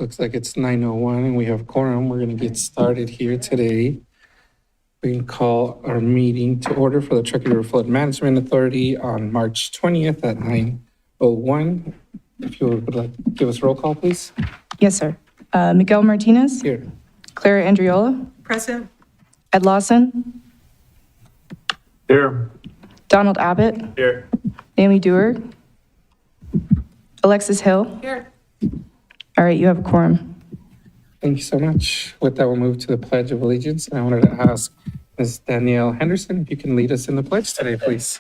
Looks like it's 9:01 and we have quorum. We're going to get started here today. We can call our meeting to order for the Truckee River Flood Management Authority on March 20th at 9:01. If you would like to give us a roll call, please. Yes, sir. Miguel Martinez. Here. Clara Andriola. Present. Ed Lawson. Here. Donald Abbott. Here. Naomi Dewar. Alexis Hill. Here. All right, you have a quorum. Thank you so much. With that, we'll move to the Pledge of Allegiance. And I wanted to ask Ms. Danielle Henderson if you can lead us in the pledge today, please.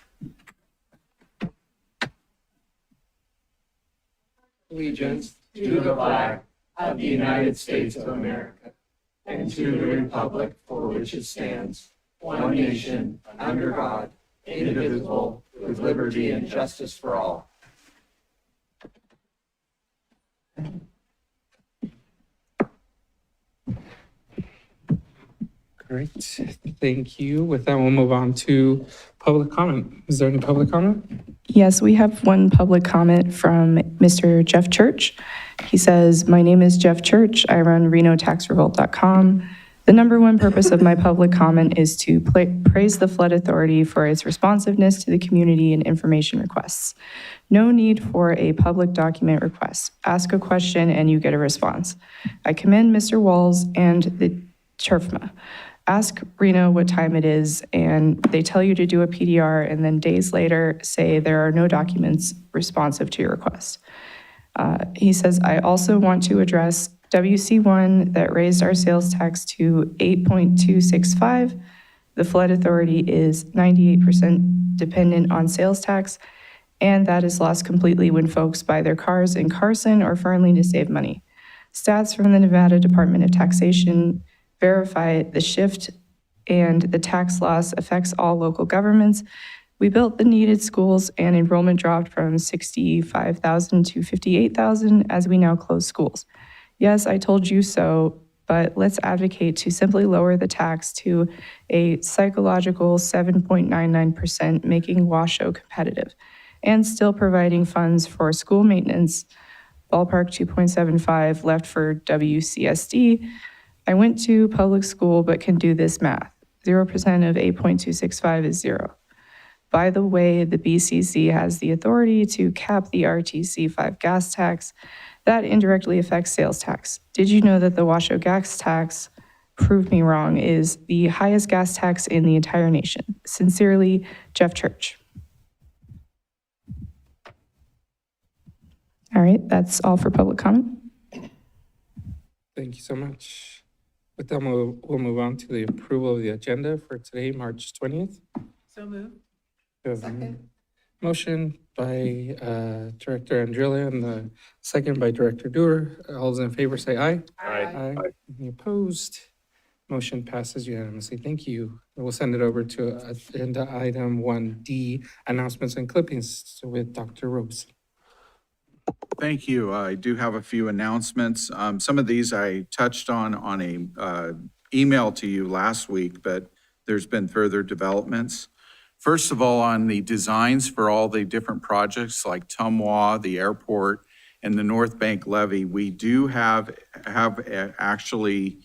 Allegiance to the flag of the United States of America and to the republic for which it stands, one nation, under God, indivisible, with liberty and justice for all. Great. Thank you. With that, we'll move on to public comment. Is there any public comment? Yes, we have one public comment from Mr. Jeff Church. He says, "My name is Jeff Church. I run RenoTaxRevolt.com. The number one purpose of my public comment is to praise the Flood Authority for its responsiveness to the community and information requests. No need for a public document request. Ask a question and you get a response. I commend Mr. Walls and the TRFMA. Ask Reno what time it is, and they tell you to do a PDR, and then days later say there are no documents responsive to your request." He says, "I also want to address WC1 that raised our sales tax to 8.265. The Flood Authority is 98% dependent on sales tax, and that is lost completely when folks buy their cars in Carson or Fernley to save money. Stats from the Nevada Department of Taxation verify the shift and the tax loss affects all local governments. We built the needed schools and enrollment dropped from 65,000 to 58,000 as we now close schools. Yes, I told you so, but let's advocate to simply lower the tax to a psychological 7.99%, making Washoe competitive, and still providing funds for school maintenance, ballpark 2.75 left for WCSD. I went to public school but can do this math. 0% of 8.265 is 0. By the way, the BCC has the authority to cap the RTC 5 gas tax. That indirectly affects sales tax. Did you know that the Washoe gas tax, prove me wrong, is the highest gas tax in the entire nation? Sincerely, Jeff Church." All right, that's all for public comment. Thank you so much. With that, we'll move on to the approval of the agenda for today, March 20th. So moved. We have a Second. motion by Director Andrilla and the second by Director Dewar. All those in favor say aye. Aye. Any opposed? Motion passes unanimously. Thank you. We'll send it over to agenda item 1D, announcements and clippings with Dr. Rose. Thank you. I do have a few announcements. Some of these I touched on a email to you last week, but there's been further developments. First of all, on the designs for all the different projects like Tumwa, the airport, and the North Bank levee, we do have actually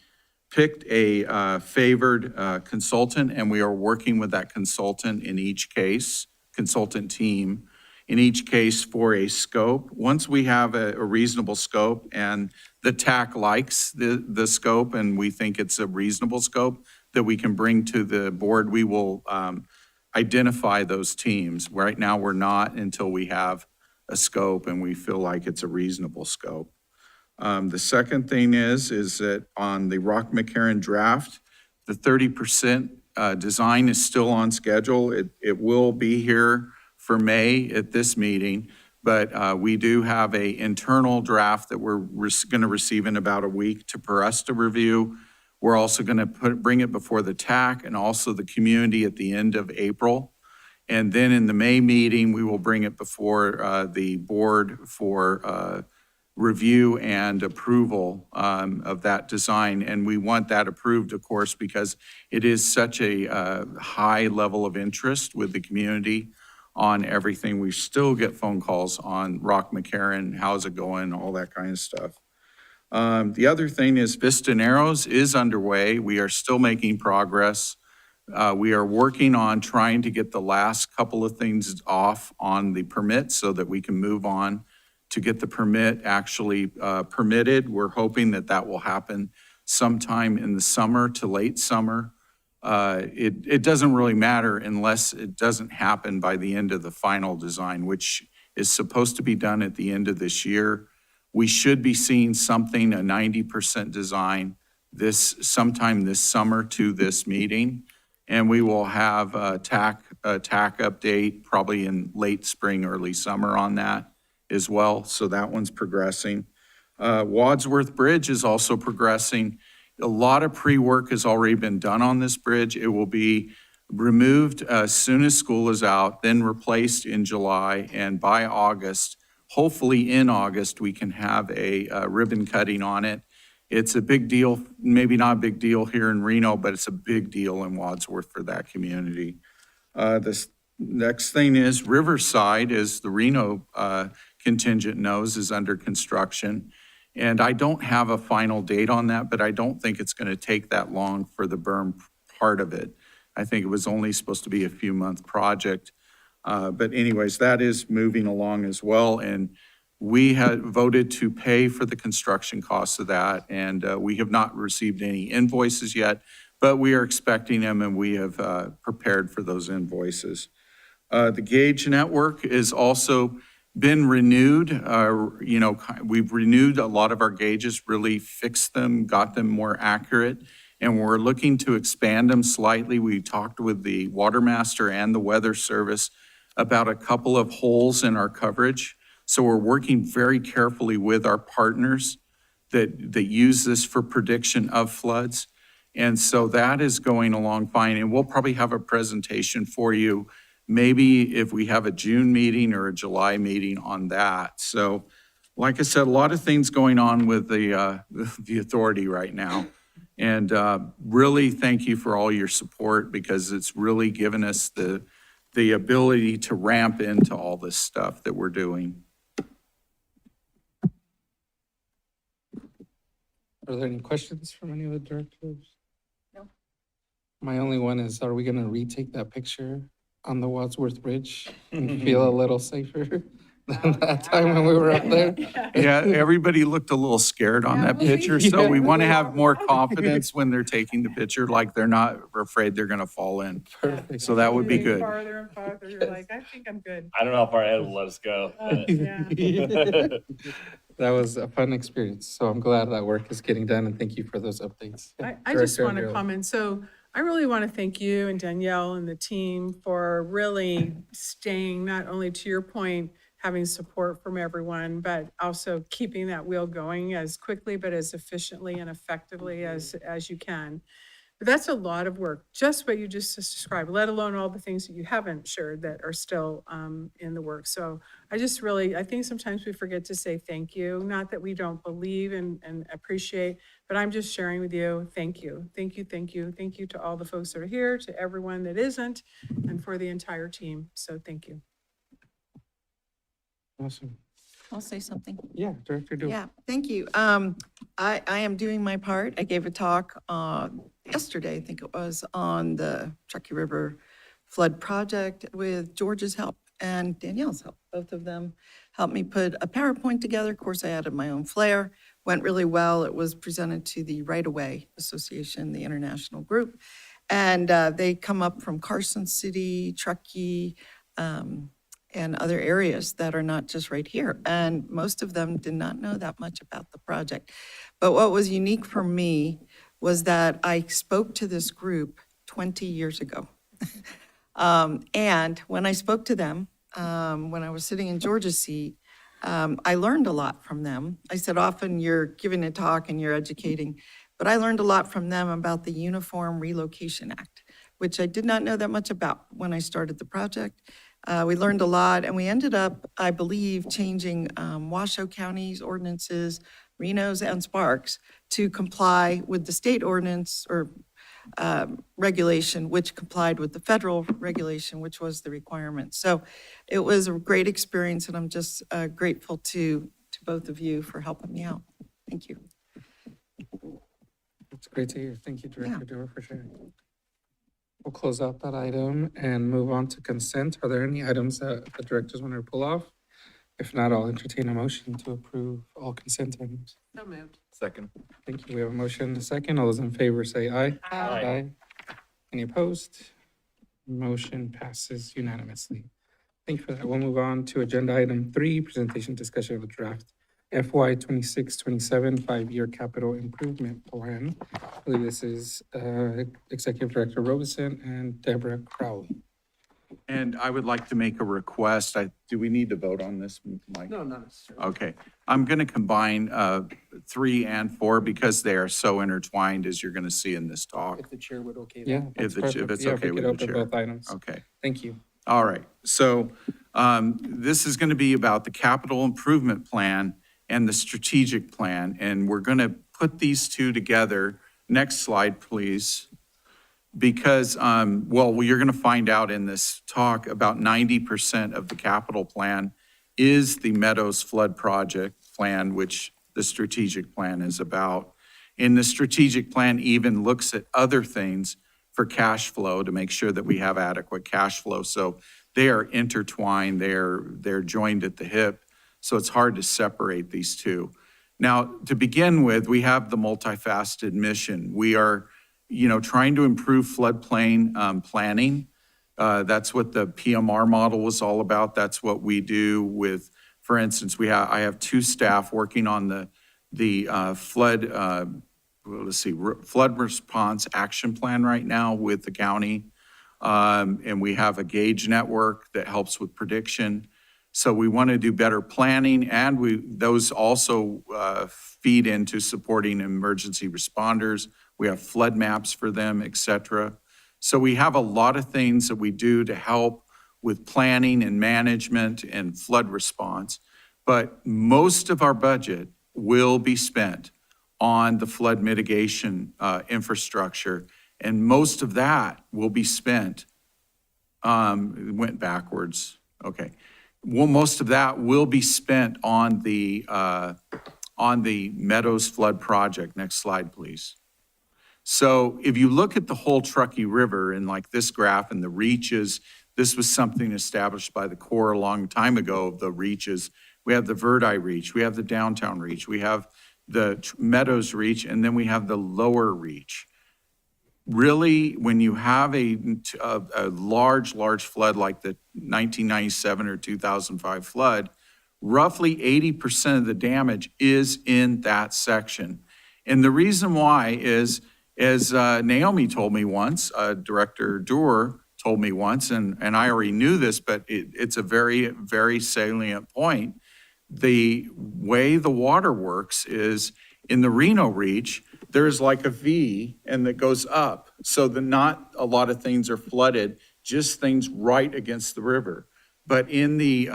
picked a favored consultant, and we are working with that consultant in each case, consultant team, in each case for a scope. Once we have a reasonable scope and the TAC likes the scope and we think it's a reasonable scope that we can bring to the board, we will identify those teams. Right now, we're not until we have a scope and we feel like it's a reasonable scope. The second thing is that on the Rock McCarran draft, the 30% design is still on schedule. It will be here for May at this meeting, but we do have an internal draft that we're going to receive in about a week for us to review. We're also going to bring it before the TAC and also the community at the end of April. And then in the May meeting, we will bring it before the board for review and approval of that design. And we want that approved, of course, because it is such a high level of interest with the community on everything. We still get phone calls on Rock McCarran, how's it going, all that kind of stuff. The other thing is Vista Narrows is underway. We are still making progress. We are working on trying to get the last couple of things off on the permit so that we can move on to get the permit actually permitted. We're hoping that that will happen sometime in the summer to late summer. It doesn't really matter unless it doesn't happen by the end of the final design, which is supposed to be done at the end of this year. We should be seeing something, a 90% design, sometime this summer to this meeting. And we will have a TAC update probably in late spring, early summer on that as well. So that one's progressing. Wadsworth Bridge is also progressing. A lot of pre-work has already been done on this bridge. It will be removed as soon as school is out, then replaced in July, and by August, hopefully in August, we can have a ribbon cutting on it. It's a big deal, maybe not a big deal here in Reno, but it's a big deal in Wadsworth for that community. This next thing is Riverside, as the Reno contingent knows, is under construction. And I don't have a final date on that, but I don't think it's going to take that long for the berm part of it. I think it was only supposed to be a few month project. But anyways, that is moving along as well. And we had voted to pay for the construction costs of that. And we have not received any invoices yet, but we are expecting them and we have prepared for those invoices. The gauge network is also been renewed. We've renewed a lot of our gauges, really fixed them, got them more accurate, and we're looking to expand them slightly. We talked with the Watermaster and the Weather Service about a couple of holes in our coverage. So we're working very carefully with our partners that use this for prediction of floods. And so that is going along fine, and we'll probably have a presentation for you maybe if we have a June meeting or a July meeting on that. So like I said, a lot of things going on with the authority right now. And really thank you for all your support because it's really given us the ability to ramp into all this stuff that we're doing. Are there any questions from any of the directors? No. My only one is, are we gonna retake that picture on the Wadsworth Bridge and feel a little safer than that time when we were up there? Yeah, everybody looked a little scared on that picture, so we want to have more confidence when they're taking the picture, like they're not afraid they're going to fall in. Perfect. So that would be Getting good. Farther and farther, you're like, I think I'm good. I don't know how far ahead will let us go. but- Yeah. That was a fun experience, so I'm glad that work is getting done, and thank you for those updates. I just Director want to Andreola. comment. So I really want to thank you and Danielle and the team for really staying, not only to your point, having support from everyone, but also keeping that wheel going as quickly but as efficiently and effectively as you can. But that's a lot of work, just what you just described, let alone all the things that you haven't shared that are still in the work. So I think sometimes we forget to say thank you, not that we don't believe and appreciate, but I'm just sharing with you, thank you. Thank you, thank you. Thank you to all the folks that are here, to everyone that isn't, and for the entire team. So thank you. Awesome. I'll say something. Yeah, Director Dewey. Yeah, thank you. I am doing my part. I gave a talk yesterday, I think it was, on the Truckee River Flood Project with George's help and Danielle's help. Both of them helped me put a PowerPoint together. Of course, I added my own flair. Went really well. It was presented to the Right of Way Association, the international group. And they come up from Carson City, Truckee, and other areas that are not just right here. And most of them did not know that much about the project. But what was unique for me was that I spoke to this group 20 years ago. And when I spoke to them, when I was sitting in George's seat, I learned a lot from them. I said, often you're giving a talk and you're educating, but I learned a lot from them about the Uniform Relocation Act, which I did not know that much about when I started the project. We learned a lot, and we ended up, I believe, changing Washoe County's ordinances, Reno's and Sparks, to comply with the state ordinance or regulation, which complied with the federal regulation, which was the requirement. So it was a great experience, and I'm just grateful to both of you for helping me out. Thank you. great to hear. Thank you, Director Dewar, for sharing. We'll close out that item and move on to consent. Are there any items that the directors want to pull off? If not, I'll entertain a motion to approve all consent items. So moved. Second. Thank you. We have a motion and a second. All those in favor say aye. Aye. Any opposed? Motion passes unanimously. Thank you for that. We'll move on to agenda item 3, presentation discussion of the draft FY 26-27 5-year capital improvement plan. I believe this is Executive Director Robeson and Deborah Crowley. And I would like to make a request. Do we need to vote on this, Mike? No, not necessarily. Okay. I'm going to combine 3 and 4 because they are so intertwined, as you're going to see in this talk. If the chair would okay that. Yeah, If that's it's perfect. Yeah, okay we with could the open chair. both items. Okay. Thank you. All right. So this is going to be about the capital improvement plan and the strategic plan. And we're going to put these two together. Next slide, please. Because, well, you're going to find out in this talk about 90% of the capital plan is the Meadows Flood Project plan, which the strategic plan is about. And the strategic plan even looks at other things for cash flow to make sure that we have adequate cash flow. So they are intertwined, they're joined at the hip. So it's hard to separate these two. Now, to begin with, we have the multifaceted mission. We are trying to improve floodplain planning. That's what the PMR model was all about. That's what we do with, for instance, I have 2 staff working on the flood response action plan right now with the county. And we have a gauge network that helps with prediction. So we want to do better planning, and those also feed into supporting emergency responders. We have flood maps for them, et cetera. So we have a lot of things that we do to help with planning and management and flood response. But most of our budget will be spent on the flood mitigation infrastructure. And most of that will be spent, it went backwards, okay. Well, most of that will be spent on the Meadows Flood Project. Next slide, please. So if you look at the whole Truckee River and like this graph and the reaches, this was something established by the Corps a long time ago, the reaches. We have the Verdi Reach, we have the Downtown Reach, we have the Meadows Reach, and then we have the Lower Reach. Really, when you have a large flood like the 1997 or 2005 flood, roughly 80% of the damage is in that section. And the reason why is, as Naomi told me once, Director Dewar told me once, and I already knew this, but it's a very, very salient point. The way the water works is in the Reno Reach, there's like a V and that goes up. So not a lot of things are flooded, just things right against the river. But in the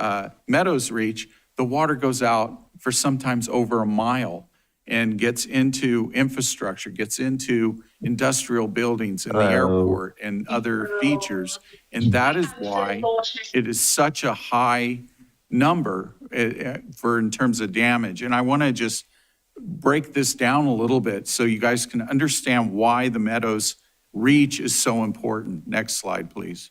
Meadows Reach, the water goes out for sometimes over a mile and gets into infrastructure, gets into industrial buildings and the airport and other features. And that is why it is such a high number in terms of damage. And I want to just break this down a little bit so you guys can understand why the Meadows Reach is so important. Next slide, please.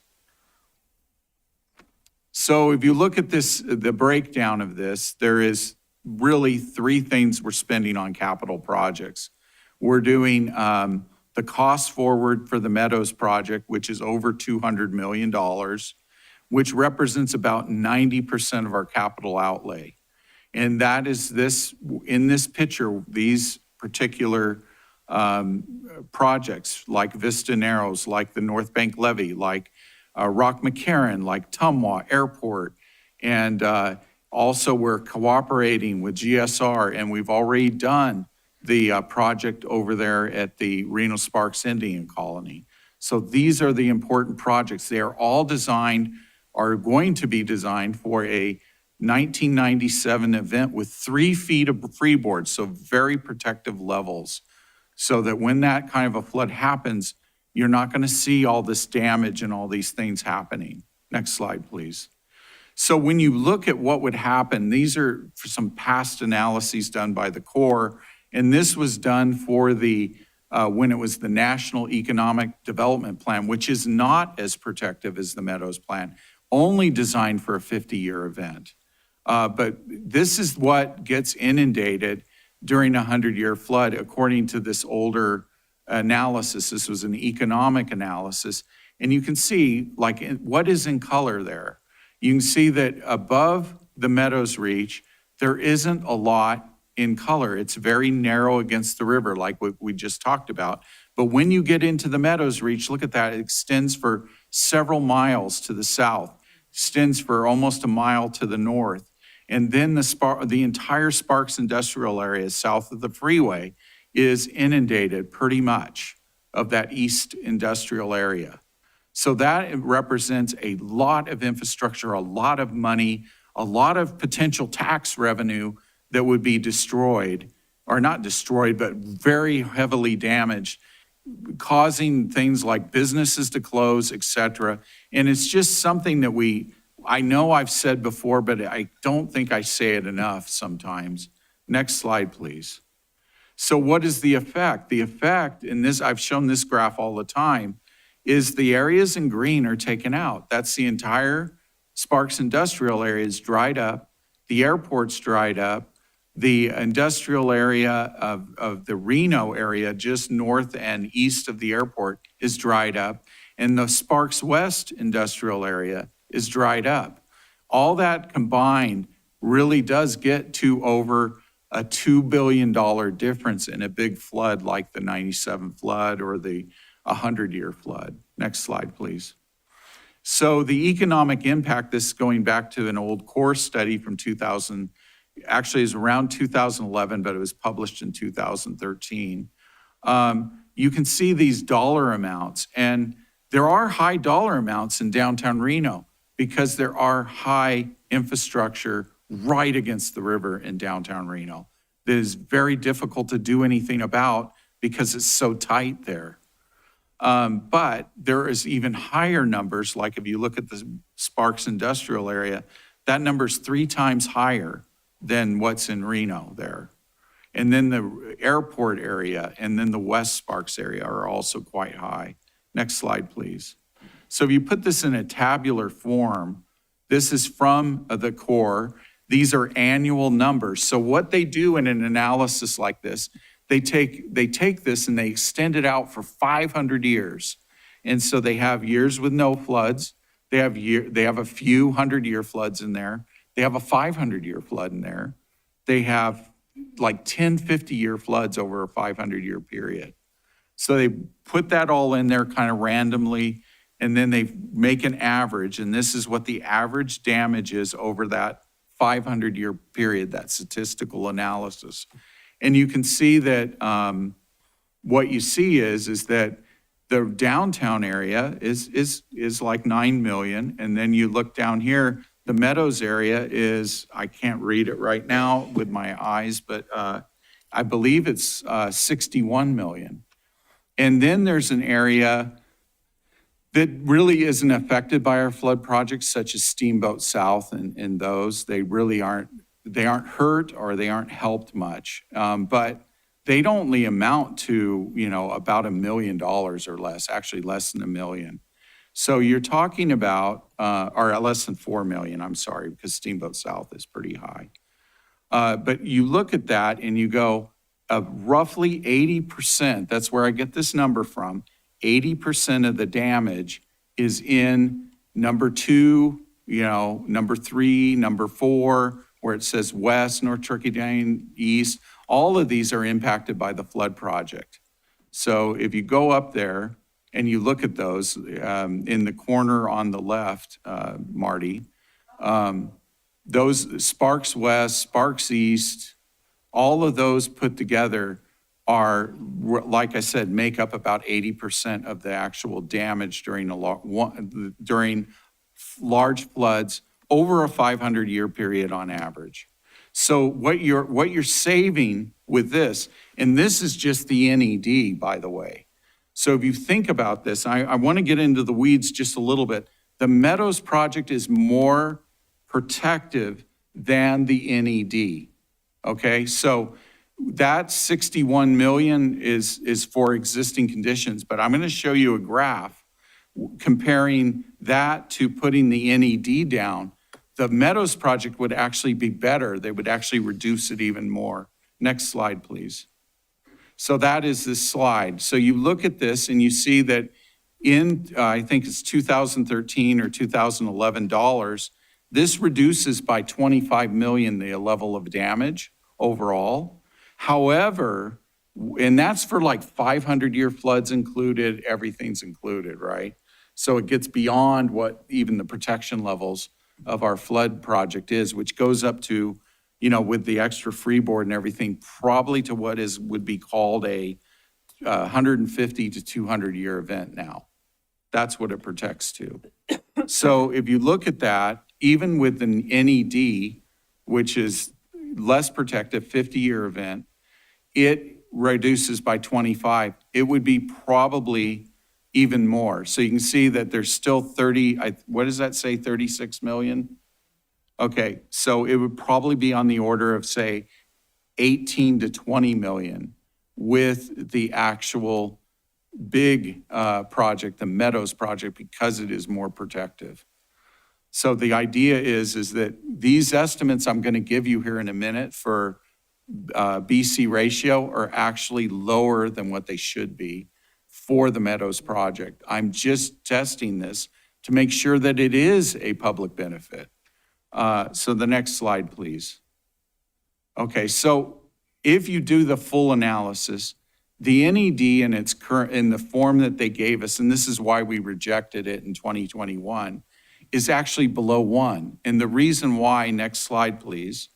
So if you look at this, the breakdown of this, there is really 3 things we're spending on capital projects. We're doing the cost forward for the Meadows project, which is over $200 million, which represents about 90% of our capital outlay. And that is in this picture, these particular projects like Vista Narrows, like the North Bank Levee, like Rock McCarran, like Tumwa Airport. And also we're cooperating with GSR, and we've already done the project over there at the Reno Sparks Indian Colony. So these are the important projects. They are all going to be designed for a 1997 event with 3 feet of freeboard, so very protective levels, so that when that kind of a flood happens, you're not going to see all this damage and all these things happening. Next slide, please. So when you look at what would happen, these are some past analyses done by the Corps, and this was done for the when it was the National Economic Development Plan, which is not as protective as the Meadows Plan, only designed for a 50-year event. But this is what gets inundated during a 100-year flood, according to this older analysis. This was an economic analysis. And you can see, like, what is in color there. You can see that above the Meadows Reach, there isn't a lot in color. It's very narrow against the river, like what we just talked about. But when you get into the Meadows Reach, look at that. It extends for several miles to the south, extends for almost a mile to the north. And then the entire Sparks industrial area south of the freeway is inundated pretty much of that east industrial area. So that represents a lot of infrastructure, a lot of money, a lot of potential tax revenue that would be destroyed, or not destroyed, but very heavily damaged, causing things like businesses to close, et cetera. And it's just something that I know I've said before, but I don't think I say it enough sometimes. Next slide, please. So what is the effect? The effect, and this, I've shown this graph all the time, is the areas in green are taken out. That's the entire Sparks industrial area is dried up. The airport's dried up. The industrial area of the Reno area, just north and east of the airport, is dried up. And the Sparks West industrial area is dried up. All that combined really does get to over a $2 billion difference in a big flood like the 97 flood or the 100-year flood. Next slide, please. So the economic impact, this is going back to an old core study from 2000, actually is around 2011, but it was published in 2013. You can see these dollar amounts, and there are high dollar amounts in downtown Reno because there are high infrastructure right against the river in downtown Reno that is very difficult to do anything about because it's so tight there. But there is even higher numbers, like if you look at the Sparks industrial area, that number's 3 times higher than what's in Reno there. And then the airport area and then the West Sparks area are also quite high. Next slide, please. So if you put this in a tabular form, this is from the core. These are annual numbers. So what they do in an analysis like this, they take this and they extend it out for 500 years. And so they have years with no floods. They have a few 100-year floods in there. They have a 500-year flood in there. They have like 10, 50-year floods over a 500-year period. So they put that all in there kind of randomly, and then they make an average, and this is what the average damage is over that 500-year period, that statistical analysis. And you can see that what you see is that the downtown area is like 9 million, and then you look down here, the Meadows area is, I can't read it right now with my eyes, but I believe it's 61 million. And then there's an area that really isn't affected by our flood projects, such as Steamboat South and those. They really aren't hurt or they aren't helped much. But they'd only amount to, about $1 million or less, actually less than $1 million. So you're talking about, or less than 4 million, I'm sorry, because Steamboat South is pretty high. But you look at that and you go, roughly 80%, that's where I get this number from, 80% of the damage is in number 2, number 3, number 4, where it says west, North Turkey Lane, east. All of these are impacted by the flood project. So if you go up there and you look at those in the corner on the left, Marty, those Sparks West, Sparks East, all of those put together are, like I said, make up about 80% of the actual damage during large floods over a 500-year period on average. So what you're saving with this, and this is just the NED, by the way. So if you think about this, I want to get into the weeds just a little bit. The Meadows project is more protective than the NED. Okay, so that 61 million is for existing conditions, but I'm going to show you a graph comparing that to putting the NED down. The Meadows project would actually be better. They would actually reduce it even more. Next slide, please. So that is this slide. So you look at this and you see that in, I think it's 2013 or 2011 dollars, this reduces by 25 million the level of damage overall. However, and that's for like 500-year floods included, everything's included, right? So it gets beyond what even the protection levels of our flood project is, which goes up to, you know, with the extra freeboard and everything, probably to what would be called a 150 to 200-year event now. That's what it protects to. So if you look at that, even with the NED, which is less protective, 50-year event, it reduces by 25. It would be probably even more. So you can see that there's still 30, what does that say, 36 million? Okay, so it would probably be on the order of, say, 18 to 20 million with the actual big project, the Meadows project, because it is more protective. So the idea is that these estimates I'm going to give you here in a minute for BC ratio are actually lower than what they should be for the Meadows project. I'm just testing this to make sure that it is a public benefit. So the next slide, please. Okay, so if you do the full analysis, the NED in its current, in the form that they gave us, and this is why we rejected it in 2021, is actually below 1. And the reason why, next slide, please.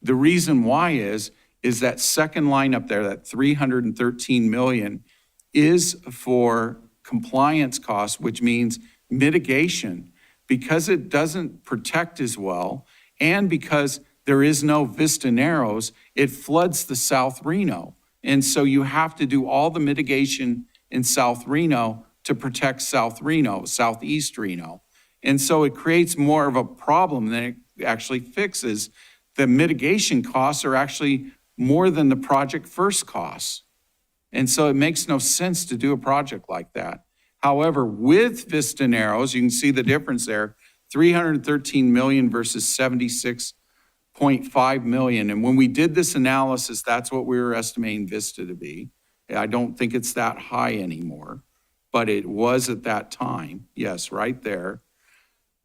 The reason why is that second line up there, that 313 million, is for compliance costs, which means mitigation, because it doesn't protect as well, and because there is no Vista Narrows, it floods the South Reno. And so you have to do all the mitigation in South Reno to protect South Reno, Southeast Reno. And so it creates more of a problem than it actually fixes. The mitigation costs are actually more than the project first costs. And so it makes no sense to do a project like that. However, with Vista Narrows, you can see the difference there, 313 million versus 76.5 million. And when we did this analysis, that's what we were estimating Vista to be. I don't think it's that high anymore, but it was at that time. Yes, right there.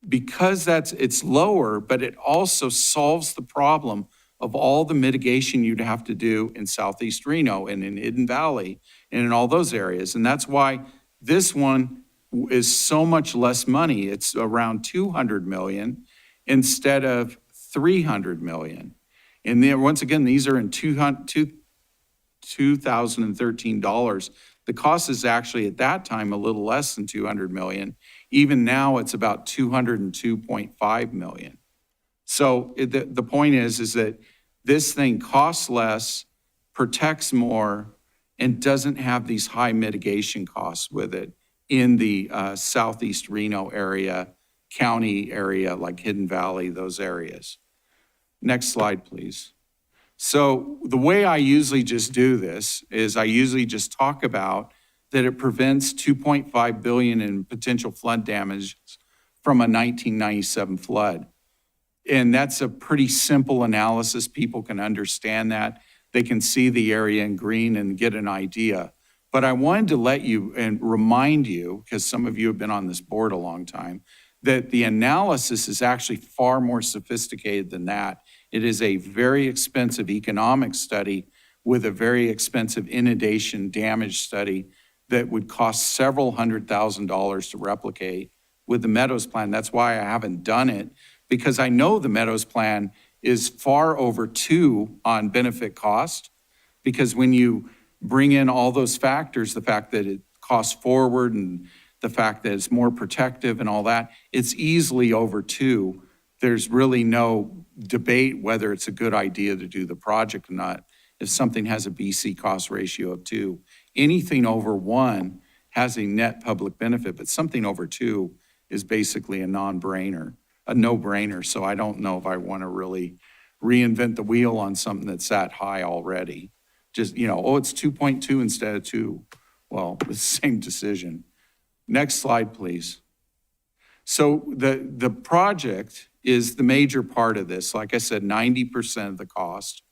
Because it's lower, but it also solves the problem of all the mitigation you'd have to do in Southeast Reno and in Hidden Valley and in all those areas. And that's why this one is so much less money. It's around 200 million instead of 300 million. And then once again, these are in 2013 dollars. The cost is actually at that time a little less than 200 million. Even now it's about 202.5 million. So the point is that this thing costs less, protects more, and doesn't have these high mitigation costs with it in the Southeast Reno area, county area like Hidden Valley, those areas. Next slide, please. So the way I usually just do this is I usually just talk about that it prevents 2.5 billion in potential flood damage from a 1997 flood. And that's a pretty simple analysis. People can understand that. They can see the area in green and get an idea. But I wanted to let you and remind you, because some of you have been on this board a long time, that the analysis is actually far more sophisticated than that. It is a very expensive economic study with a very expensive inundation damage study that would cost several $100,000 to replicate with the Meadows plan. That's why I haven't done it, because I know the Meadows plan is far over 2 on benefit cost, because when you bring in all those factors, the fact that it costs forward and the fact that it's more protective and all that, it's easily over 2. There's really no debate whether it's a good idea to do the project or not if something has a BC cost ratio of 2. Anything over 1 has a net public benefit, but something over 2 is basically a no-brainer. So I don't know if I want to really reinvent the wheel on something that's that high already. Just, oh, it's 2.2 instead of 2. Well, it's the same decision. Next slide, please. So the project is the major part of this. Like I said, 90% of the cost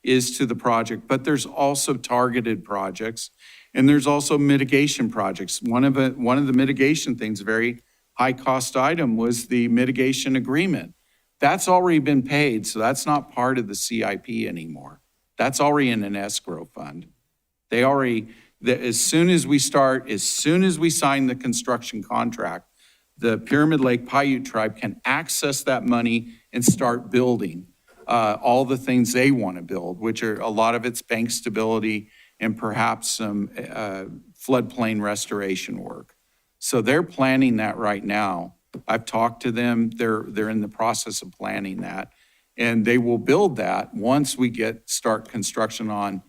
is to the project, but there's also targeted projects and there's also mitigation projects. One of the mitigation things, very high cost item, was the mitigation agreement. That's already been paid, so that's not part of the CIP anymore. That's already in an escrow fund. As soon as we sign the construction contract, the Pyramid Lake Paiute tribe can access that money and start building all the things they want to build, which are a lot of it's bank stability and perhaps some floodplain restoration work. So they're planning that right now. I've talked to them. They're in the process of planning that. And they will build that once we start construction on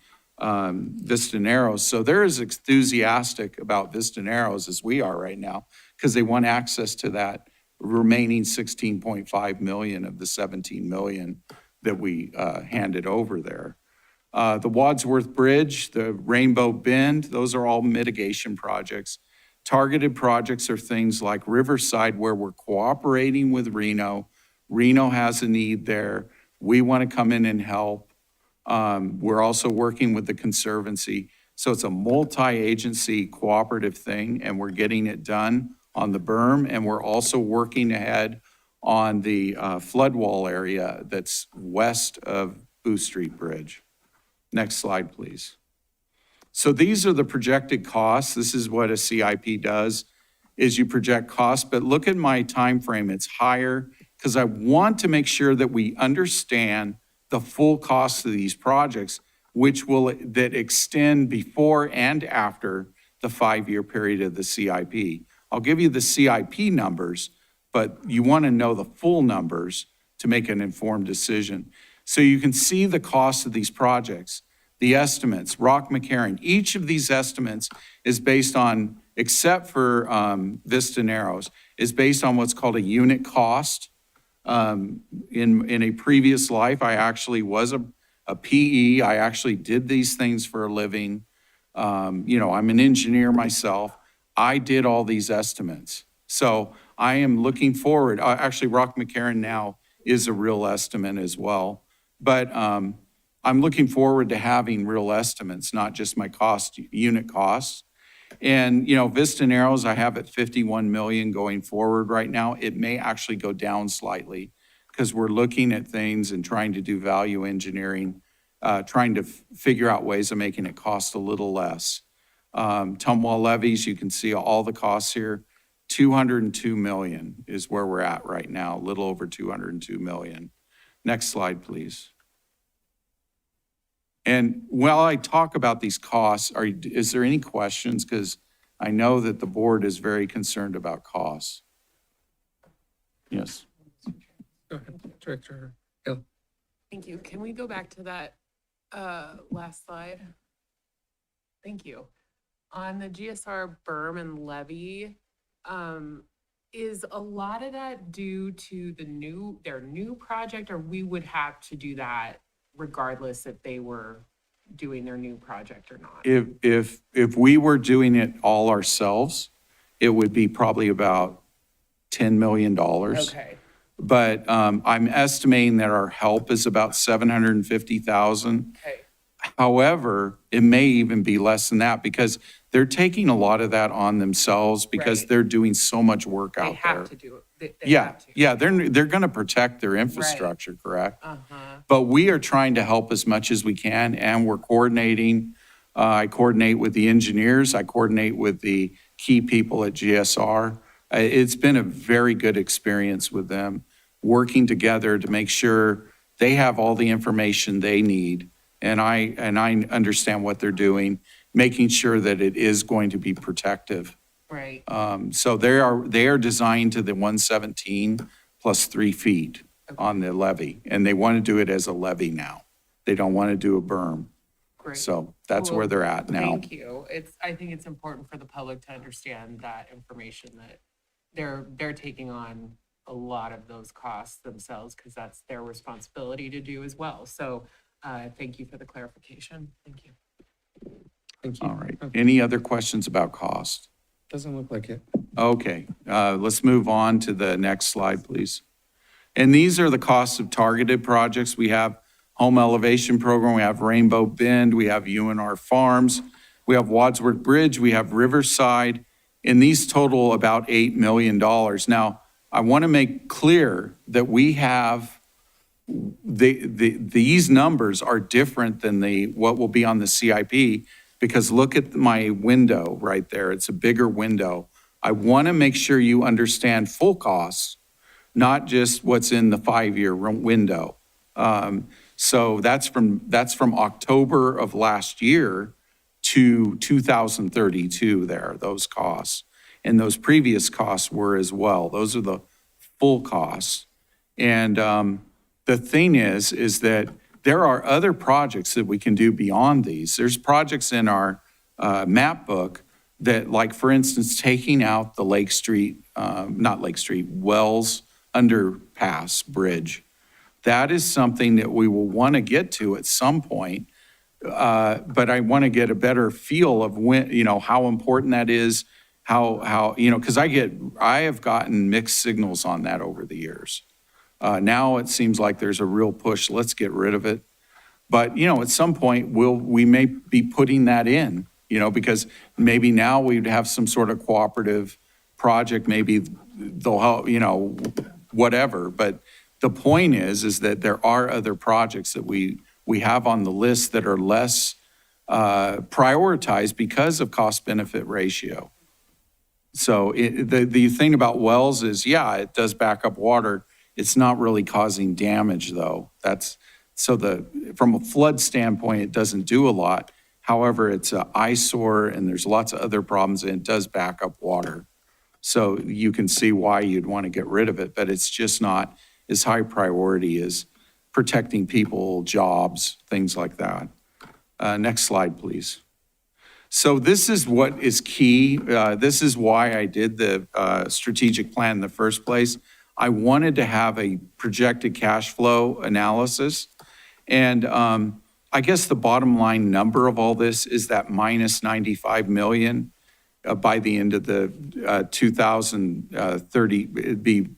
Vista Narrows. So they're as enthusiastic about Vista Narrows as we are right now because they want access to that remaining 16.5 million of the 17 million that we handed over there. The Wadsworth Bridge, the Rainbow Bend, those are all mitigation projects. Targeted projects are things like Riverside, where we're cooperating with Reno. Reno has a need there. We want to come in and help. We're also working with the Conservancy. So it's a multi-agency cooperative thing, and we're getting it done on the berm, and we're also working ahead on the flood wall area that's west of Booth Street Bridge. Next slide, please. So these are the projected costs. This is what a CIP does, is you project costs, but look at my time frame. It's higher because I want to make sure that we understand the full cost of these projects, that extend before and after the 5-year period of the CIP. I'll give you the CIP numbers, but you want to know the full numbers to make an informed decision. So you can see the cost of these projects, the estimates, Rock McCarran. Each of these estimates is based on, except for Vista Narrows, is based on what's called a unit cost. In a previous life, I actually was a PE. I actually did these things for a living. I'm an engineer myself. I did all these estimates. So I am looking forward. Actually, Rock McCarran now is a real estimate as well. But I'm looking forward to having real estimates, not just my unit costs. And, Vista Narrows, I have at 51 million going forward right now. It may actually go down slightly because we're looking at things and trying to do value engineering, trying to figure out ways of making it cost a little less. Tumwall levies, you can see all the costs here. 202 million is where we're at right now, a little over 202 million. Next slide, please. And while I talk about these costs, is there any questions? Because I know that the board is very concerned about costs. Yes. Go ahead, Director Hill. Thank you. Can we go back to that last slide? Thank you. On the GSR berm and levee, is a lot of that due to their new project, or we would have to do that regardless if they were doing their new project or not? If we were doing it all ourselves, it would be probably about $10 million. Okay. But I'm estimating that our help is about 750,000. Okay. However, it may even be less than that because they're taking a lot of that on themselves because Right. they're doing so much work They out have there. to do it. They Yeah, have to. yeah, they're going to protect their infrastructure, correct? Uh-huh. But we are trying to help as much as we can, and we're coordinating. I coordinate with the engineers. I coordinate with the key people at GSR. It's been a very good experience with them, working together to make sure they have all the information they need. And I understand what they're doing, making sure that it is going to be protective. Right. So they are designed to the 117 plus 3 feet on the levee, and they want to do it as a levee now. They don't want to do a berm. Great. So that's Cool. where they're at now. Thank you. I think it's important for the public to understand that information, that they're taking on a lot of those costs themselves because that's their responsibility to do as well. So thank you for the clarification. Thank you. Thank you. All right. Any other questions about cost? Doesn't look like it. Okay, let's move on to the next slide, please. And these are the costs of targeted projects. We have home elevation program, we have Rainbow Bend, we have UNR Farms, we have Wadsworth Bridge, we have Riverside, and these total about $8 million. Now, I want to make clear that we have, these numbers are different than what will be on the CIP, because look at my window right there. It's a bigger window. I want to make sure you understand full costs, not just what's in the 5-year window. So that's from October of last year to 2032 there, those costs. And those previous costs were as well. Those are the full costs. And the thing is that there are other projects that we can do beyond these. There's projects in our map book that, like, for instance, taking out the Wells Underpass Bridge. That is something that we will want to get to at some point. But I want to get a better feel of when, how important that is, how because I have gotten mixed signals on that over the years. Now it seems like there's a real push, let's get rid of it. But, at some point, we may be putting that in, because maybe now we'd have some sort of cooperative project, maybe they'll help, whatever. But the point is that there are other projects that we have on the list that are less prioritized because of cost-benefit ratio. So the thing about wells is, yeah, it does back up water. It's not really causing damage, though. From a flood standpoint, it doesn't do a lot. However, it's an eyesore and there's lots of other problems, and it does back up water. So you can see why you'd want to get rid of it, but it's just not as high priority as protecting people, jobs, things like that. Next slide, please. So this is what is key. This is why I did the strategic plan in the first place. I wanted to have a projected cash flow analysis. And I guess the bottom line number of all this is that minus 95 million by the end of the 2030, it'd be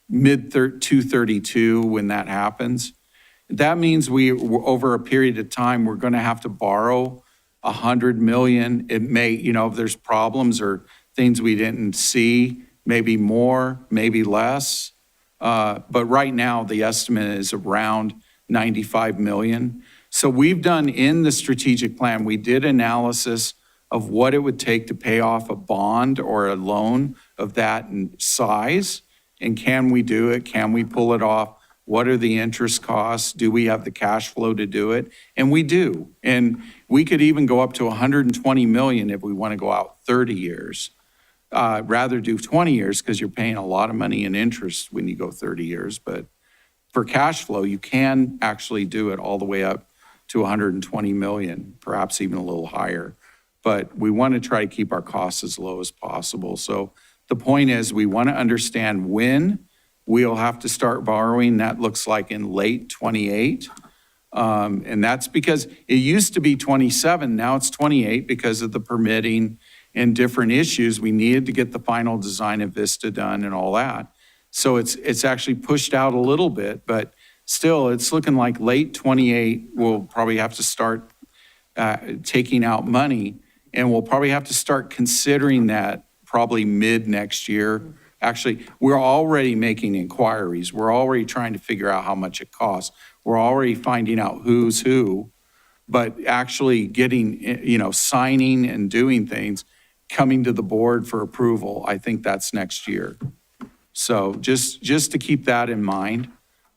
mid-232 when that happens. That means over a period of time, we're going to have to borrow 100 million. It may, if there's problems or things we didn't see, maybe more, maybe less. But right now, the estimate is around 95 million. So we've done in the strategic plan, we did analysis of what it would take to pay off a bond or a loan of that size. And can we do it? Can we pull it off? What are the interest costs? Do we have the cash flow to do it? And we do. And we could even go up to 120 million if we want to go out 30 years. Rather do 20 years because you're paying a lot of money in interest when you go 30 years. But for cash flow, you can actually do it all the way up to 120 million, perhaps even a little higher. But we want to try to keep our costs as low as possible. So the point is, we want to understand when we'll have to start borrowing. That looks like in late 28. And that's because it used to be 27, now it's 28 because of the permitting and different issues. We needed to get the final design of Vista done and all that. So it's actually pushed out a little bit, but still it's looking like late 28, we'll probably have to start taking out money, and we'll probably have to start considering that probably mid next year. Actually, we're already making inquiries. We're already trying to figure out how much it costs. We're already finding out who's who, but actually getting, signing and doing things, coming to the board for approval, I think that's next year. So just to keep that in mind,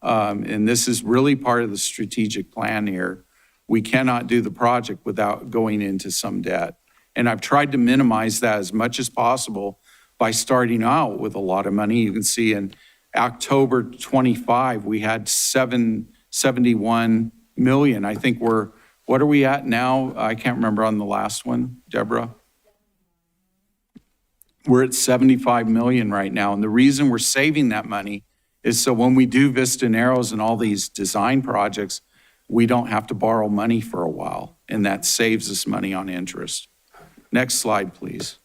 and this is really part of the strategic plan here, we cannot do the project without going into some debt. And I've tried to minimize that as much as possible by starting out with a lot of money. You can see in October 25, we had 771 million. I think what are we at now? I can't remember on the last one, Deborah. We're at 75 million right now. And the reason we're saving that money is so when we do Vista Narrows and all these design projects, we don't have to borrow money for a while. And that saves us money on interest. Next slide, please.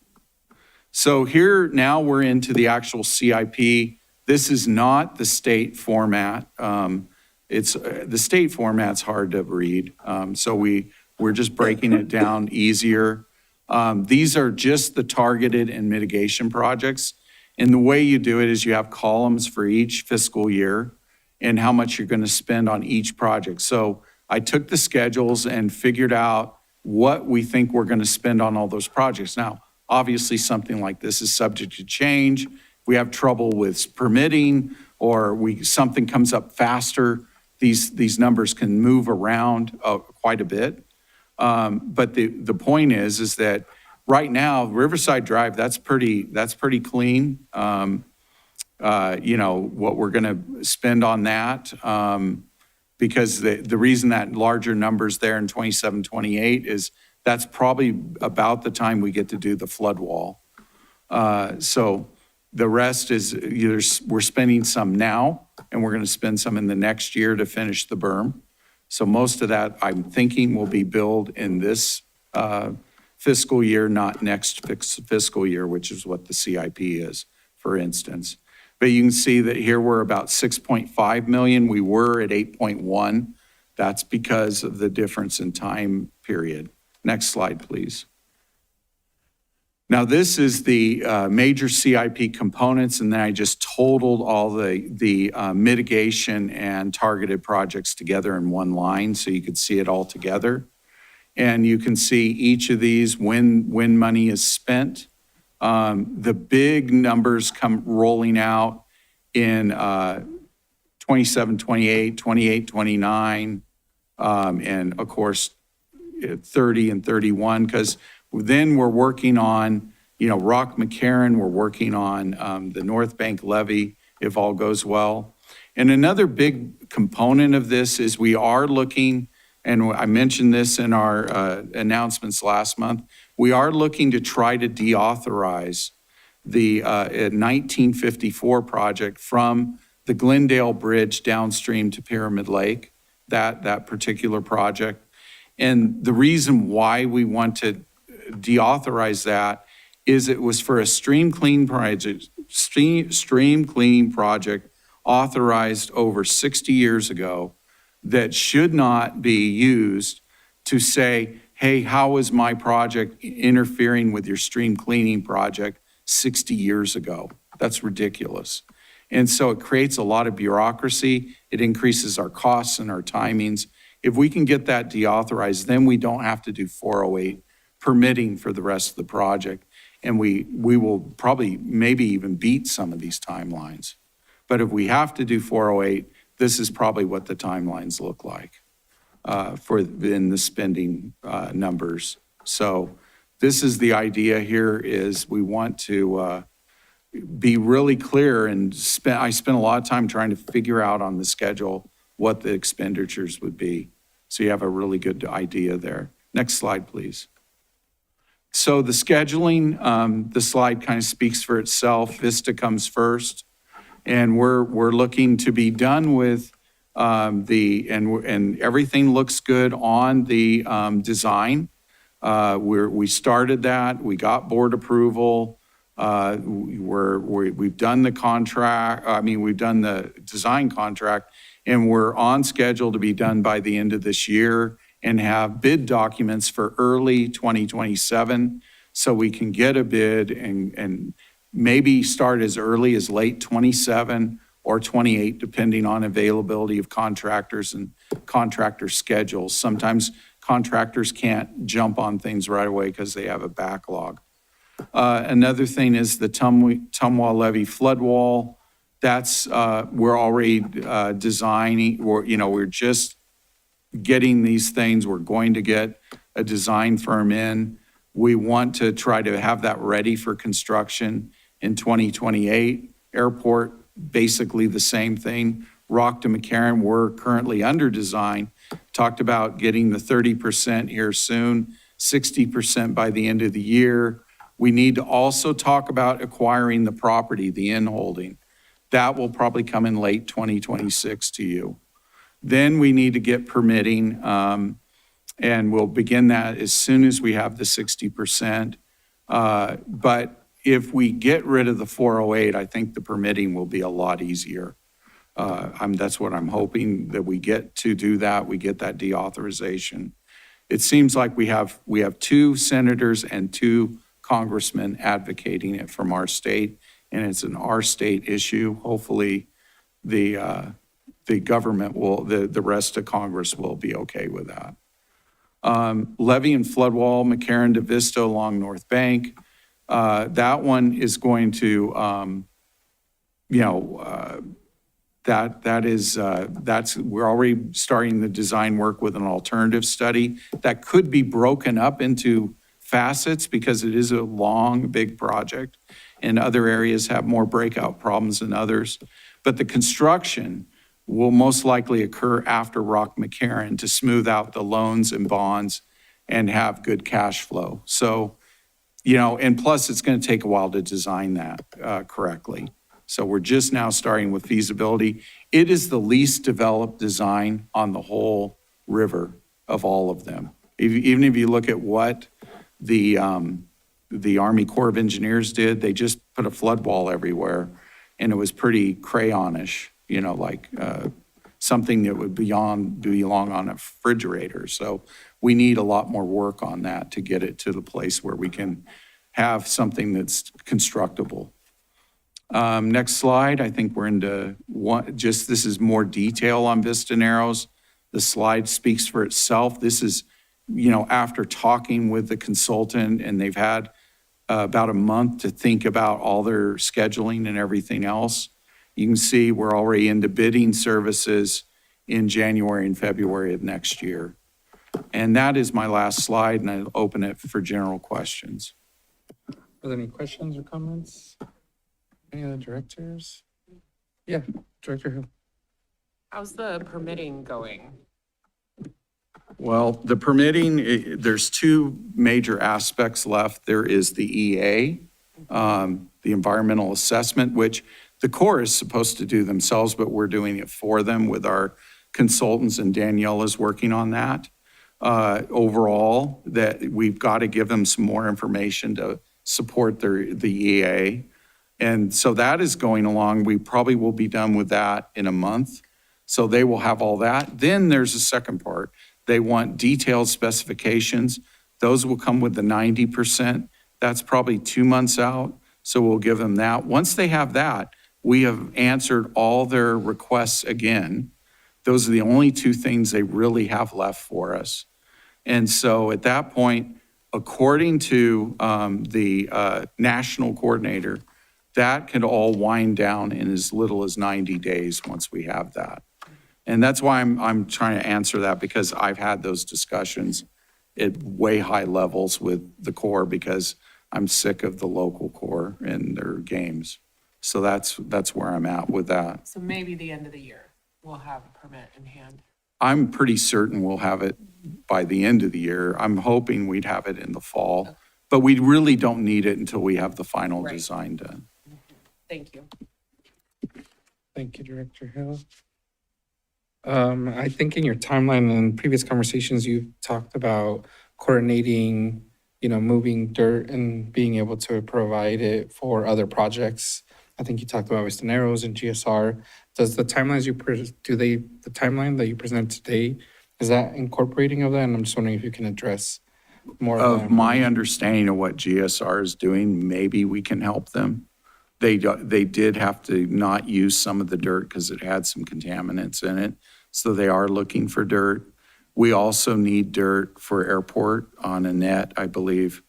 So here, now we're into the actual CIP. This is not the state format. The state format's hard to read. So we're just breaking it down easier. These are just the targeted and mitigation projects. And the way you do it is you have columns for each fiscal year and how much you're going to spend on each project. So I took the schedules and figured out what we think we're going to spend on all those projects. Now, obviously, something like this is subject to change. We have trouble with permitting or something comes up faster. These numbers can move around quite a bit. But the point is that right now, Riverside Drive, that's pretty clean. What we're going to spend on that, because the reason that larger number's there in 27, 28 is that's probably about the time we get to do the flood wall. So the rest is we're spending some now, and we're going to spend some in the next year to finish the berm. So most of that, I'm thinking, will be billed in this fiscal year, not next fiscal year, which is what the CIP is, for instance. But you can see that here we're about 6.5 million. We were at 8.1. That's because of the difference in time period. Next slide, please. Now, this is the major CIP components, and then I just totaled all the mitigation and targeted projects together in one line so you could see it all together. And you can see each of these when money is spent. The big numbers come rolling out in 27, 28, 28, 29, and of course, 30 and 31, because then we're working on, Rock McCarran, we're working on the North Bank levee, if all goes well. And another big component of this is we are looking, and I mentioned this in our announcements last month, we are looking to try to deauthorize the 1954 project from the Glendale Bridge downstream to Pyramid Lake, that particular project. And the reason why we want to deauthorize that is it was for a stream cleaning project authorized over 60 years ago that should not be used to say, hey, how is my project interfering with your stream cleaning project 60 years ago? That's ridiculous. And so it creates a lot of bureaucracy. It increases our costs and our timings. If we can get that deauthorized, then we don't have to do 408 permitting for the rest of the project. And we will probably maybe even beat some of these timelines. But if we have to do 408, this is probably what the timelines look like in the spending numbers. So this is the idea here is we want to be really clear and I spent a lot of time trying to figure out on the schedule what the expenditures would be. So you have a really good idea there. Next slide, please. So the scheduling, the slide kind of speaks for itself. Vista comes first. And we're looking to be done with and everything looks good on the design. We started that. We got board approval. We've done the contract. We've done the design contract, and we're on schedule to be done by the end of this year and have bid documents for early 2027, so we can get a bid and maybe start as early as late 27 or 28, depending on availability of contractors and contractor schedules. Sometimes contractors can't jump on things right away because they have a backlog. Another thing is the Tumwa Levee flood wall. That's, we're already designing, we're just getting these things. We're going to get a design firm in. We want to try to have that ready for construction in 2028. Airport, basically the same thing. Rock to McCarran, we're currently under design. Talked about getting the 30% here soon, 60% by the end of the year. We need to also talk about acquiring the property, the in-holding. That will probably come in late 2026 to you. Then we need to get permitting, and we'll begin that as soon as we have the 60%. But if we get rid of the 408, I think the permitting will be a lot easier. That's what I'm hoping, that we get to do that, we get that deauthorization. It seems like we have 2 senators and 2 congressmen advocating it from our state, and it's an our state issue. Hopefully, the government will, the rest of Congress will be okay with that. Levee and flood wall, McCarran to Vista along North Bank. That one is going to, we're already starting the design work with an alternative study that could be broken up into facets because it is a long, big project, and other areas have more breakout problems than others. But the construction will most likely occur after Rock McCarran to smooth out the loans and bonds and have good cash flow. So, and plus it's going to take a while to design that correctly. So we're just now starting with feasibility. It is the least developed design on the whole river of all of them. Even if you look at what the Army Corps of Engineers did, they just put a flood wall everywhere, and it was pretty crayonish, like something that would belong on a refrigerator. So we need a lot more work on that to get it to the place where we can have something that's constructible. Next slide, I think we're into this is more detail on Vista Narrows. The slide speaks for itself. This is, after talking with the consultant, and they've had about a month to think about all their scheduling and everything else. You can see we're already into bidding services in January and February of next year. And that is my last slide, and I'll open it for general questions. Are there any questions or comments? Any other directors? Yeah, Director Hill. How's the permitting going? Well, the permitting, there's 2 major aspects left. There is the EA, the environmental assessment, which the Corps is supposed to do themselves, but we're doing it for them with our consultants, and Danielle is working on that. Overall, that we've got to give them some more information to support the EA. And so that is going along. We probably will be done with that in a month. So they will have all that. Then there's a second part. They want detailed specifications. Those will come with the 90%. That's probably 2 months out. So we'll give them that. Once they have that, we have answered all their requests again. Those are the only 2 things they really have left for us. And so at that point, according to the national coordinator, that can all wind down in as little as 90 days once we have that. And that's why I'm trying to answer that, because I've had those discussions at way high levels with the Corps, because I'm sick of the local Corps and their games. So that's where I'm at with that. So maybe the end of the year, we'll have a permit in hand. I'm pretty certain we'll have it by the end of the year. I'm hoping we'd have it in the fall, but we really don't need it until we have the final Right. design done. Thank you. Thank you, Director Hill. I think in your timeline and previous conversations, you've talked about coordinating, moving dirt and being able to provide it for other projects. I think you talked about Vista Narrows and GSR. Does the timelines the timeline that you present today, is that incorporating of that? And I'm just wondering if you can address more of Of that. my understanding of what GSR is doing, maybe we can help them. They did have to not use some of the dirt because it had some contaminants in it. So they are looking for dirt. We also need dirt for airport on a net, I believe.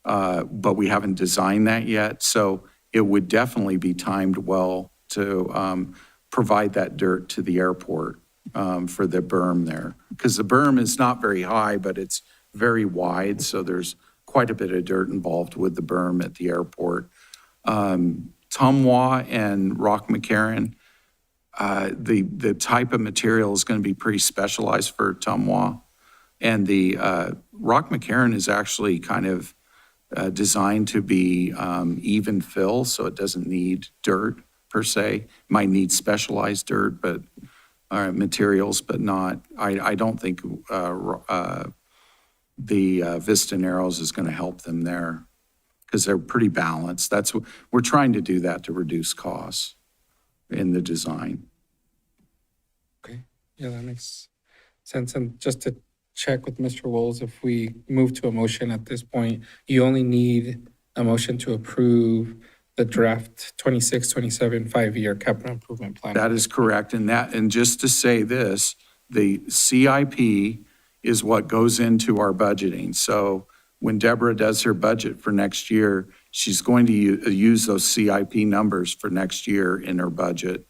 But we haven't designed that yet. So it would definitely be timed well to provide that dirt to the airport for the berm there. Because the berm is not very high, but it's very wide. So there's quite a bit of dirt involved with the berm at the airport. Tumwa and Rock McCarran, the type of material is going to be pretty specialized for Tumwa. And the Rock McCarran is actually kind of designed to be even fill, so it doesn't need dirt per se. Might need specialized dirt, but materials, but not. I don't think the Vista Narrows is going to help them there because they're pretty balanced. We're trying to do that to reduce costs in the design. Okay, yeah, that makes sense. And just to check with Mr. Wolves, if we move to a motion at this point, you only need a motion to approve the draft 26, 27 5-year capital improvement plan. That is correct. And just to say this, the CIP is what goes into our budgeting. So when Deborah does her budget for next year, she's going to use those CIP numbers for next year in her budget.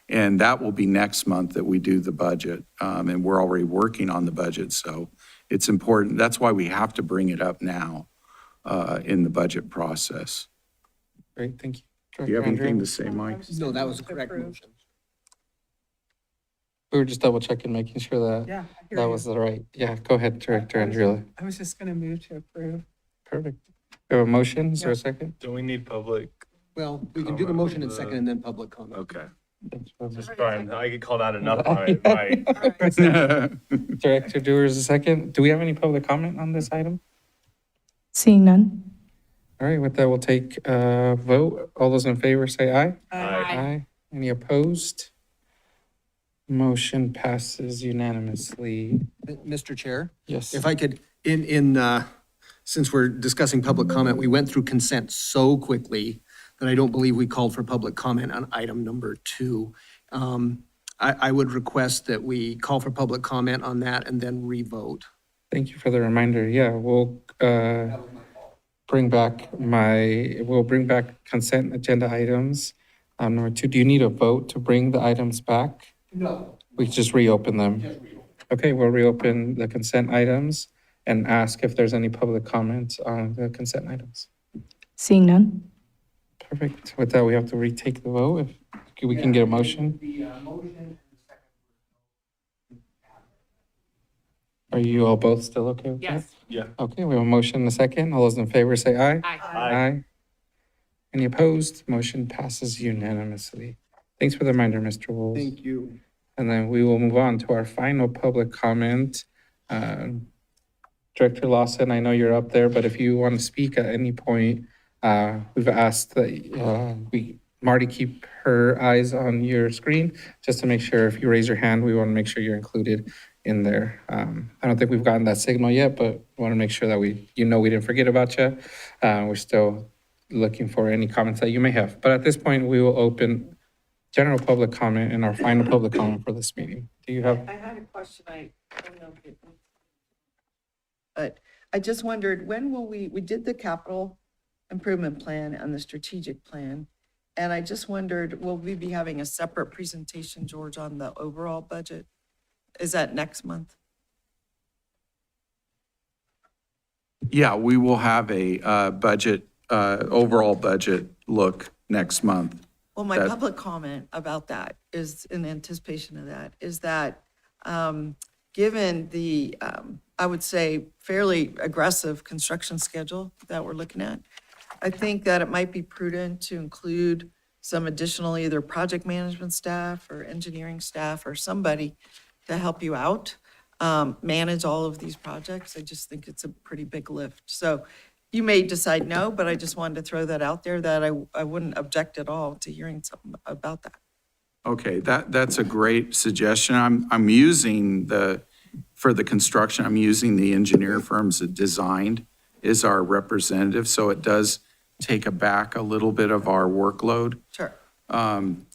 And that will be next month that we do the budget. And we're already working on the budget. So it's important. That's why we have to bring it up now in the budget process. Great, thank you. Do you have Director anything Andrew? to say, Mike? No, that was the correct motion. We were just double checking, making sure that Yeah. I hear that you. was the right. Yeah, go ahead, Director Andrew. I was just going to move to approve. Perfect. We have a motion, is there a second? Do we need public? Well, we can do the motion in second and then public comment. Okay. Thanks, Just trying, I get called out enough by, by Director Dewar is a second. Do we have any public comment on this item? Seeing none? All right, with that, we'll take a vote. All those in favor say aye. Aye. Any opposed? Motion passes unanimously. Mr. Chair, Yes. if I could, since we're discussing public comment, we went through consent so quickly that I don't believe we called for public comment on item number 2. I would request that we call for public comment on that and then revote. Thank you for the reminder. Yeah, we'll bring back consent agenda items. Number 2, do you need a vote to bring the items back? No. We just reopen them? Okay, we'll reopen the consent items and ask if there's any public comments on the consent items. Seeing none? Perfect. With that, we have to retake the vote. If we can get a motion. Are you all both still okay with that? Yes. Yeah. Okay, we have a motion and a second. All those in favor say aye. Aye. Aye. Any opposed? Motion passes unanimously. Thanks for the reminder, Mr. Wolves. Thank you. And then we will move on to our final public comment. Director Lawson, I know you're up there, but if you want to speak at any point, we've asked that Marty keep her eyes on your screen just to make sure if you raise your hand, we want to make sure you're included in there. I don't think we've gotten that signal yet, but we want to make sure that we didn't forget about you. We're still looking for any comments that you may have. But at this point, we will open general public comment and our final public comment for this meeting. Do you have? I had a question, I don't know if it. But I just wondered, when will we did the capital improvement plan and the strategic plan. And I just wondered, will we be having a separate presentation, George, on the overall budget? Is that next month? Yeah, we will have a budget, overall budget look next month. Well, my That- public comment about that is, in anticipation of that, is that given the, I would say, fairly aggressive construction schedule that we're looking at, I think that it might be prudent to include some additional either project management staff or engineering staff or somebody to help you out, manage all of these projects. I just think it's a pretty big lift. So you may decide no, but I just wanted to throw that out there, that I wouldn't object at all to hearing something about that. Okay, that's a great suggestion. I'm using for the construction, I'm using the engineer firms that designed is our representative, so it does take back a little bit of our workload. Sure.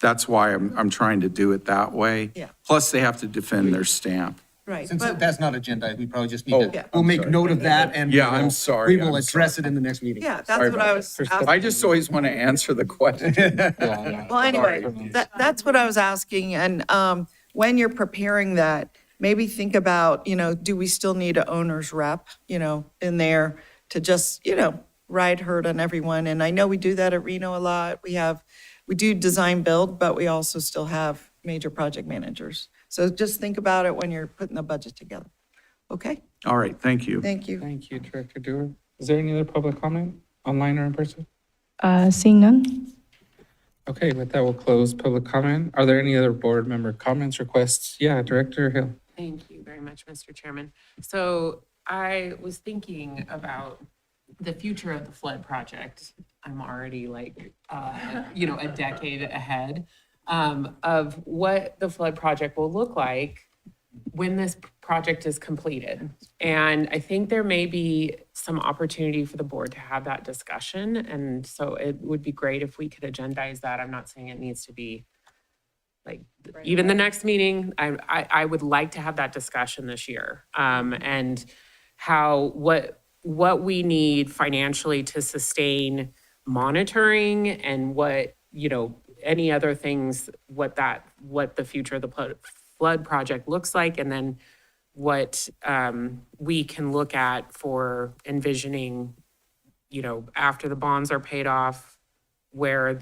That's why I'm trying to do it that way. Yeah. Plus, they have to defend their stamp. Right. Since But that's not agenda, we probably just Oh, need Yeah. to, we'll make sorry. note of that and. Yeah, we I'm will- sorry, We will I'm address it in the next meeting. yeah, Sorry that's what about I that. was First asking. I just always want to answer the question. Well, anyway, that's what I was asking. And when you're preparing that, maybe think about, do we still need an owner's rep, in there to just, ride herd on everyone? And I know we do that at Reno a lot. We do design build, but we also still have major project managers. So just think about it when you're putting the budget together. Okay? All right, thank you. Thank you. Thank you, Director Dewar. Is there any other public comment, online or in person? Seeing none? Okay, with that, we'll close public comment. Are there any other board member comments, requests? Yeah, Director Hill. Thank you very much, Mr. Chairman. So I was thinking about the future of the flood project. I'm already like, a decade ahead of what the flood project will look like when this project is completed. And I think there may be some opportunity for the board to have that discussion. And so it would be great if we could agendize that. I'm not saying it needs to be like even the next meeting. I would like to have that discussion this year. And what we need financially to sustain monitoring and what, any other things, what the future of the flood project looks like, and then what we can look at for envisioning, after the bonds are paid off, where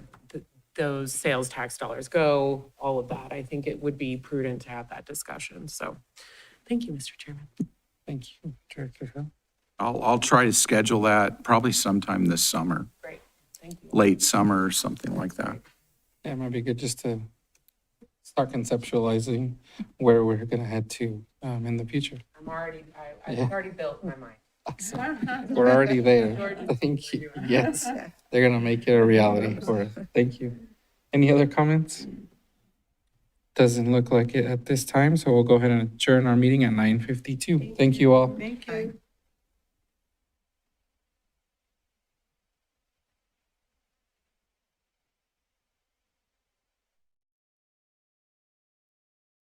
those sales tax dollars go, all of that. I think it would be prudent to have that discussion. So thank you, Mr. Chairman. Thank you, Director Hill. I'll try to schedule that probably sometime this summer, Great, thank you. late summer or something like that. Yeah, it might be good just to start conceptualizing where we're gonna head to in the future. I've Yeah. already built in my mind. We're already there. Thank you. Yes, they're gonna make it a reality for us. Thank you. Any other comments? Doesn't look like it at this time, so we'll go ahead and adjourn our meeting at 9:52. Thank you all. Thank you.